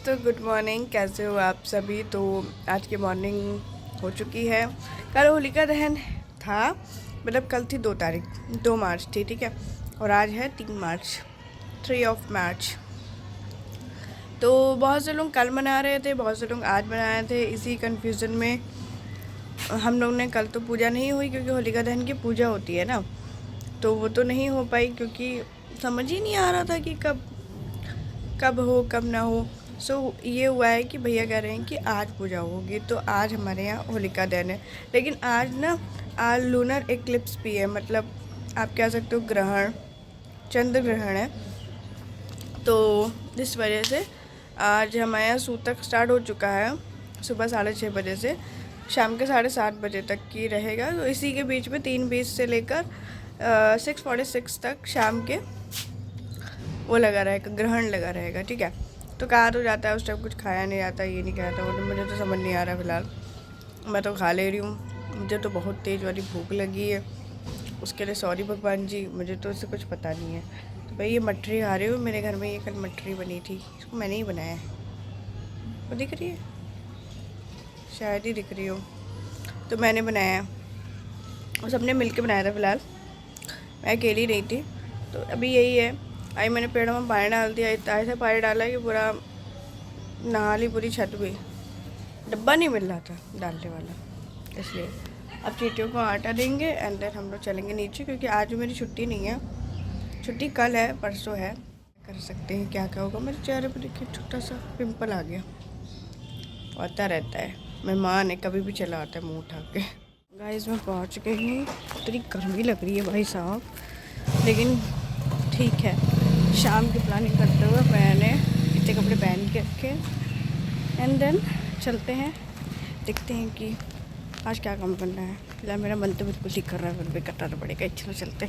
दोस्तों, good morning. कैसे हो आप सभी। तो आज की मॉर्निंग हो चुकी है। कल होलिका दहन था, मतलब कल थी 2 तारीख, 2 मार्च थी, ठीक है। और आज है 3 मार्च, 3 मार्च। तो बहुत से लोग कल मना रहे थे, बहुत से लोग आज मना रहे थे। इसी कन्फ्यूज़न में हम लोग ने कल तो पूजा नहीं हुई, क्योंकि होलिका दहन की पूजा होती है ना, तो वो तो नहीं हो पाई, क्योंकि समझ ही नहीं आ रहा था कि कब कब हो कब ना हो। सो ये हुआ है कि भैया कह रहे हैं कि आज पूजा होगी, तो आज हमारे यहाँ होलिका दहन है। लेकिन आज ना, आज लूनर एक्लिप्स भी है, मतलब आप कह सकते हो ग्रहण, चंद्र ग्रहण है। तो इस वजह से आज हमारे यहाँ सूतक स्टार्ट हो चुका है, सुबह 6:30 बजे से शाम के 7:30 बजे तक की रहेगा। तो इसी के बीच में 3:20 से लेकर 6:46 तक शाम के वो लगा रहेगा, ग्रहण लगा रहेगा, ठीक है। तो कहा तो जाता है उस टाइम कुछ खाया नहीं जाता, ये नहीं कहता वो, तो मुझे तो समझ नहीं आ रहा फ़िलहाल। मैं तो खा ले रही हूँ, मुझे तो बहुत तेज़ वाली भूख लगी है। उसके लिए सॉरी भगवान जी, मुझे तो इससे कुछ पता नहीं है। तो भाई ये मटरी खा रही हूँ, मेरे घर में ये कल मटरी बनी थी, इसको मैंने ही बनाया है। वो दिख रही है, शायद ही दिख रही हो। तो मैंने बनाया है और सबने मिल के बनाया था। फ़िलहाल मैं अकेली नहीं थी। तो अभी यही है, आई मैंने पेड़ों में पानी डाल दिया, इतना ऐसा पानी डाला कि पूरा नहा ली पूरी छत भी। डब्बा नहीं मिल रहा था डालने वाला, इसलिए अब चींटियों को आटा देंगे एंड देन हम लोग चलेंगे नीचे, क्योंकि आज मेरी छुट्टी नहीं है। छुट्टी कल है, परसों है। कर सकते हैं, क्या क्या होगा। मेरे चेहरे पर देखिए छोटा सा पिंपल आ गया, आता रहता है, मेहमान है, कभी भी चला आता है मुँह उठा के। गाइस मैं पहुँच गई हूँ। इतनी गर्मी लग रही है भाई साहब, लेकिन ठीक है। शाम की प्लानिंग करते हुए मैंने इतने कपड़े पहन के रखे एंड देन चलते हैं, देखते हैं कि आज क्या काम करना है। फिलहाल मेरा मन तो बिल्कुल ठीक कर रहा है, फिर भी करना तो पड़ेगा। चलो चलते,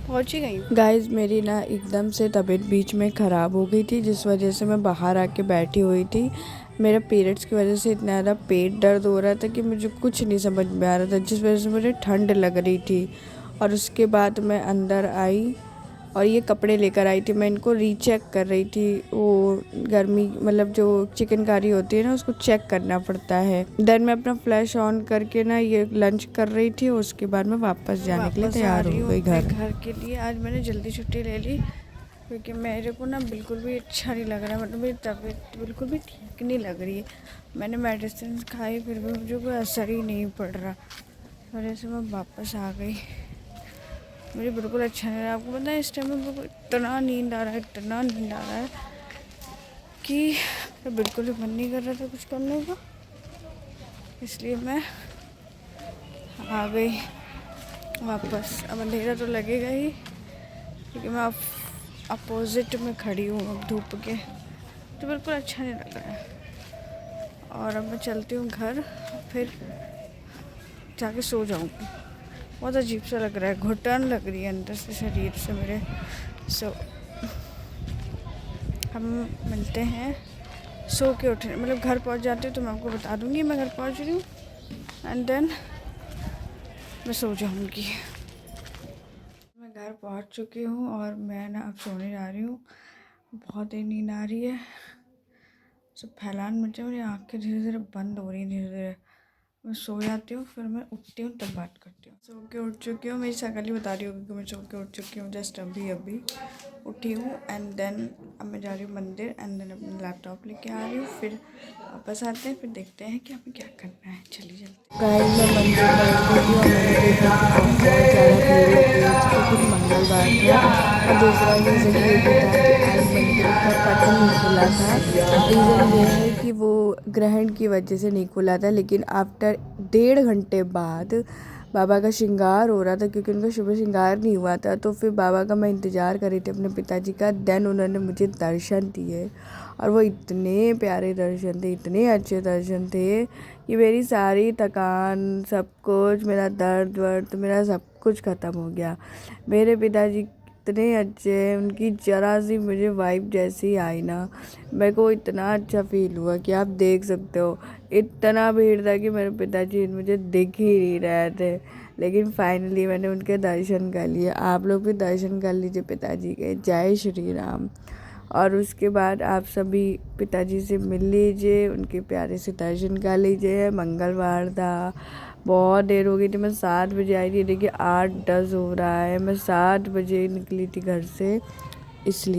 पहुँच ही गई। गाइस मेरी ना एकदम से तबीयत बीच में ख़राब हो गई थी, जिस वजह से मैं बाहर आके बैठी हुई थी। मेरा पीरियड्स की वजह से इतना ज़्यादा पेट दर्द हो रहा था कि मुझे कुछ नहीं समझ में आ रहा था, जिस वजह से मुझे ठंड लग रही थी। और उसके बाद मैं अंदर आई और ये कपड़े लेकर आई थी। मैं इनको रीचेक कर रही थी, वो गर्मी मतलब जो चिकनकारी होती है ना, उसको चेक करना पड़ता है। देन मैं अपना फ्लैश ऑन करके ना ये लंच कर रही थी, उसके बाद मैं वापस जाने के लिए तैयार हो गई घर के लिए। आज मैंने जल्दी छुट्टी ले ली, क्योंकि मेरे को ना बिल्कुल भी अच्छा नहीं लग रहा है, मतलब मेरी तबीयत बिल्कुल भी ठीक नहीं लग रही है। मैंने मेडिसिन खाई, फिर भी मुझे कोई असर ही नहीं पड़ रहा, वजह से मैं वापस आ गई। मुझे बिल्कुल अच्छा नहीं रहा। आपको पता है इस टाइम में बिल्कुल इतना नींद आ रहा है, इतना नींद आ रहा है कि बिल्कुल भी मन नहीं कर रहा था कुछ करने का, इसलिए मैं आ गई वापस। अब अंधेरा तो लगेगा ही, क्योंकि मैं अपोजिट में खड़ी हूँ अब धूप के, तो बिल्कुल अच्छा नहीं लग रहा है। और अब मैं चलती हूँ घर, फिर जाके सो जाऊँगी। बहुत अजीब सा लग रहा है, घुटन लग रही है अंदर से, शरीर से मेरे। सो हम मिलते हैं सो के उठने, मतलब घर पहुंच जाते हो तो मैं आपको बता दूंगी मैं घर पहुंच रही हूँ एंड देन मैं सो जाऊंगी। मैं घर पहुंच चुकी हूँ और मैं ना अब सोने जा रही हूँ। बहुत ही नींद आ रही है, सब फैलान मचा, मेरी आँखें धीरे धीरे बंद हो रही हैं, धीरे धीरे। मैं सो जाती हूँ, फिर मैं उठती हूँ तब बात करती हूँ। सो के उठ चुकी हूँ, मेरी शकल ही बता रही होगी कि मैं सो के उठ चुकी हूँ। जस्ट अभी अभी उठी हूँ एंड देन अब मैं जा रही हूँ मंदिर एंड देन अपना लैपटॉप लेके आ रही हूँ। फिर वापस आते हैं, फिर देखते हैं कि हमें क्या करना है। चलिए चलते। गाइस मैं मंदिर पहुँच गई हूँ और मैंने देखा बहुत ज़्यादा भीड़ लगी हुई थी, क्योंकि मंगलवार था। और दूसरा रीज़न ये भी था कि आज मंदिर का पट नहीं खुला था। रीज़न ये है कि वो ग्रहण की वजह से नहीं खुला था, लेकिन आफ्टर 1.5 घंटे बाद बाबा का श्रृंगार हो रहा था, क्योंकि उनका शुभ श्रृंगार नहीं हुआ था। तो फिर बाबा का मैं इंतज़ार कर रही थी अपने पिताजी का। देन उन्होंने मुझे दर्शन दिए और वो इतने प्यारे दर्शन थे, इतने अच्छे दर्शन थे कि मेरी सारी थकान, सब कुछ, मेरा दर्द वर्द, मेरा सब कुछ ख़त्म हो गया। मेरे पिताजी इतने अच्छे हैं, उनकी ज़रा सी मुझे वाइब जैसी आई ना, मेरे को इतना अच्छा फील हुआ कि आप देख सकते हो। इतना भीड़ था कि मेरे पिताजी मुझे दिख ही नहीं रहे थे, लेकिन फाइनली मैंने उनके दर्शन कर लिए। आप लोग भी दर्शन कर लीजिए पिताजी के। जय श्री राम। और उसके बाद आप सभी पिताजी से मिल लीजिए, उनके प्यारे से दर्शन कर लीजिए। मंगलवार था, बहुत देर हो गई थी। मैं 7 बजे आई थी, देखिए 8:10 हो रहा है। मैं 7 बजे निकली थी घर से, इसलिए